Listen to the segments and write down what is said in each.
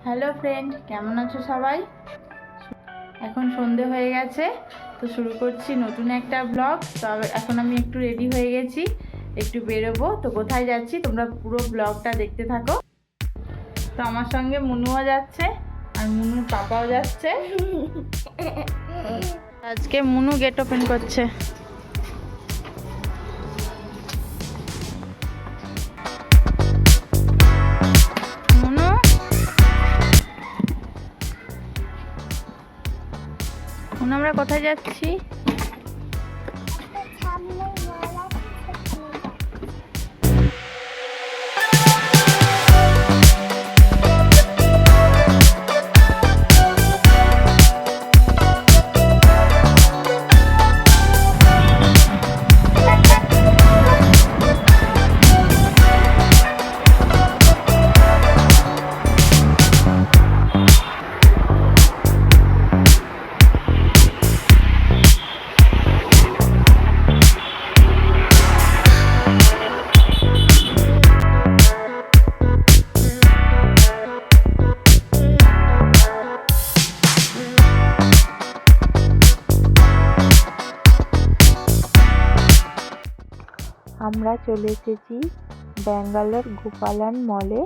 Hello friend, কেমন আছো সবাই? এখন সন্ধে হয়ে গেছে, তো শুরু করছি নতুন একটা ব্লগ। তো এখন আমি একটু রেডি হয়ে গেছি, একটু বেরোবো। তো কোথায় যাচ্ছি তোমরা পুরো ব্লগটা দেখতে থাকো। তো আমার সঙ্গে মুনুও যাচ্ছে আর মুনুর পাপাও যাচ্ছে। আজকে মুনু গেট ওপেন করছে। মুনু, মুনু আমরা কোথায় যাচ্ছি? আমরা চলে এসেছি ব্যাঙ্গালোর গোপালন মলে।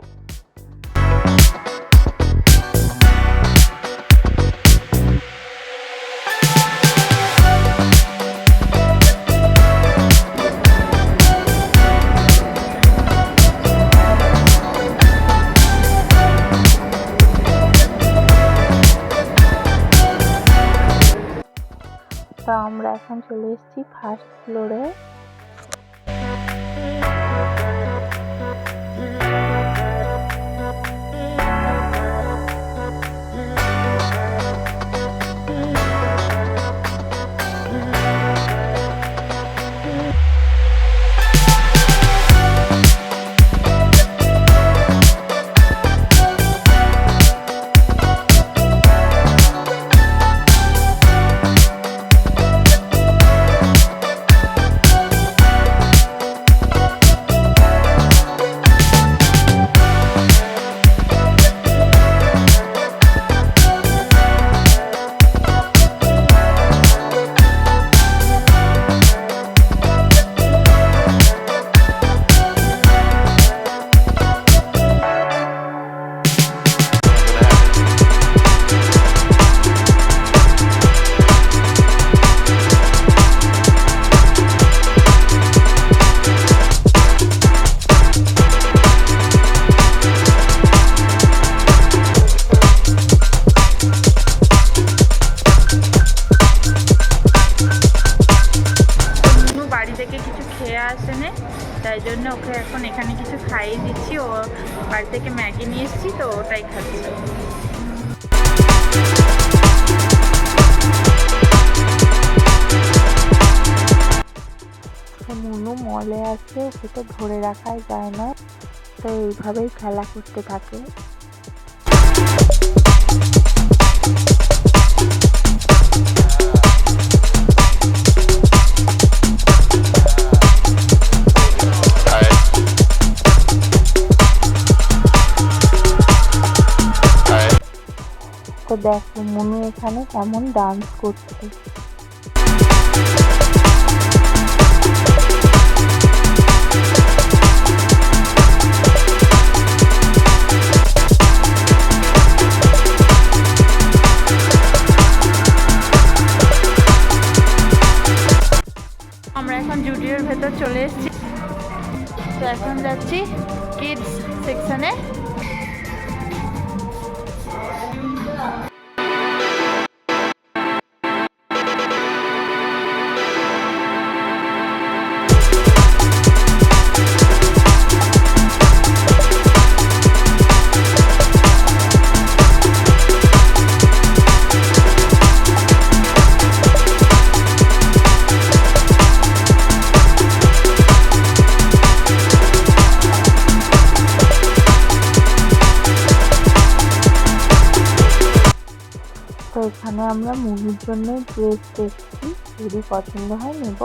তো আমরা এখন চলে এসেছি ফার্স্ট ফ্লোরে। আসেনে, তাই জন্য ওকে এখন এখানে কিছু খাইয়ে দিচ্ছি। ও বাড়ি থেকে ম্যাগি নিয়ে এসেছি, তো ওটাই খাচ্ছে। মুনু মলে আছে, ওকে তো ধরে রাখাই যায় না, তো এইভাবেই খেলা করতে থাকে। তো দেখো মুনু এখানে কেমন ডান্স করছে। আমরা এখন জুডিওর ভেতর চলে এসেছি, তো এখন যাচ্ছি কিডস সেকশনে। তো এখানে আমরা মুনুর জন্য ড্রেস দেখছি, যদি পছন্দ হয় নেব।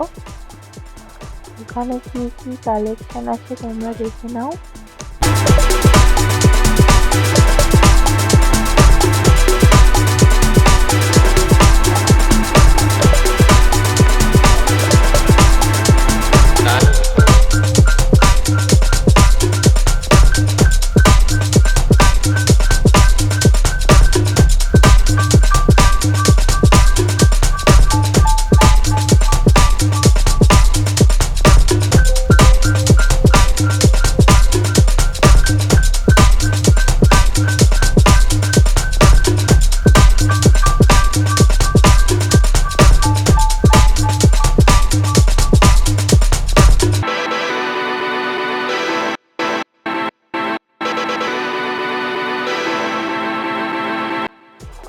এখানে কি কি কালেকশন আছে তোমরা দেখে নাও।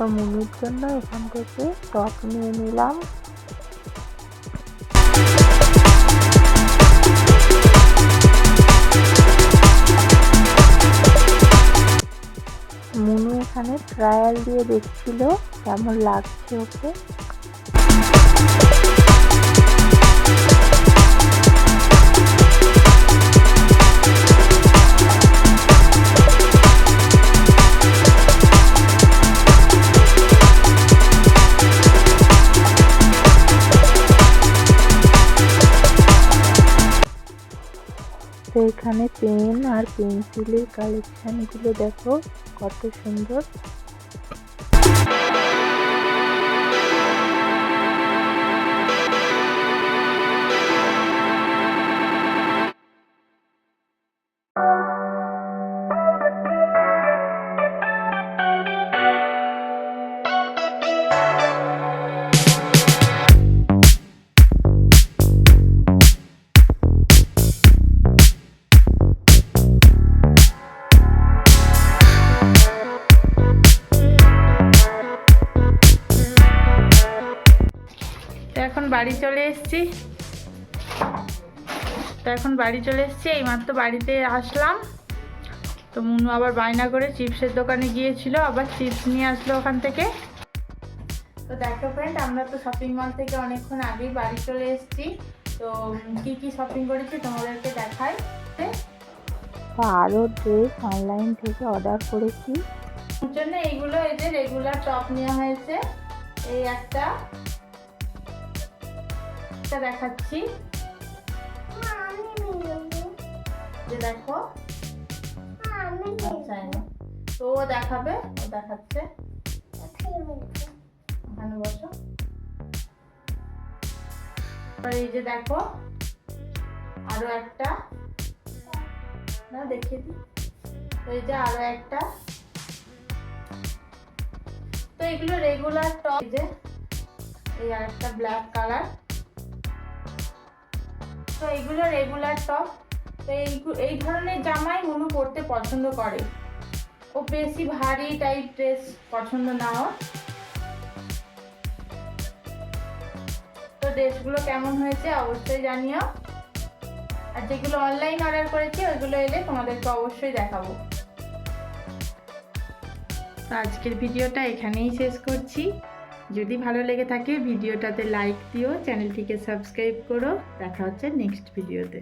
তো মুনুর জন্য এখান থেকে টপ নিয়ে নিলাম। মুনু এখানে ট্রায়াল দিয়ে দেখছিল কেমন লাগছে ওকে। তো এখানে পেন আর পেন্সিলের কালেকশনগুলো দেখো কত সুন্দর। এখন বাড়ি চলে এসেছি। এইমাত্র বাড়িতে আসলাম। তো মুনু আবার বায়না করে চিপসের দোকানে গিয়েছিল, আবার চিপস নিয়ে আসলো ওখান থেকে। তো দেখো ফ্রেন্ড, আমরা তো শপিং মল থেকে অনেকক্ষণ আগেই বাড়ি চলে এসেছি। তো কি শপিং করেছি তোমাদেরকে দেখাই। আরও ড্রেস অনলাইন থেকে অর্ডার করেছি। ওর জন্য এইগুলো, এই যে রেগুলার টপ নেওয়া হয়েছে। এই একটা দেখাচ্ছি, যে দেখো তো ও দেখাবে, ও দেখাচ্ছে। ওখানে বসো। এই যে দেখো আরো একটা, না দেখিয়ে দিই। তো এই যে আরো একটা। তো এগুলো রেগুলার টপ। যে এই আর একটা ব্ল্যাক কালার। তো এইগুলো রেগুলার টপ। তো এই ধরনের জামাই মুনু পরতে পছন্দ করে। ও বেশি ভারী টাইপ ড্রেস পছন্দ না ওর। তো ড্রেসগুলো কেমন হয়েছে অবশ্যই জানিও। আর যেগুলো অনলাইন অর্ডার করেছি ওইগুলো এলে তোমাদেরকে অবশ্যই দেখাবো। তো আজকের ভিডিওটা এখানেই শেষ করছি। যদি ভালো লেগে থাকে ভিডিওটাতে লাইক দিও, চ্যানেলটিকে সাবস্ক্রাইব করো। দেখা হচ্ছে নেক্সট ভিডিওতে।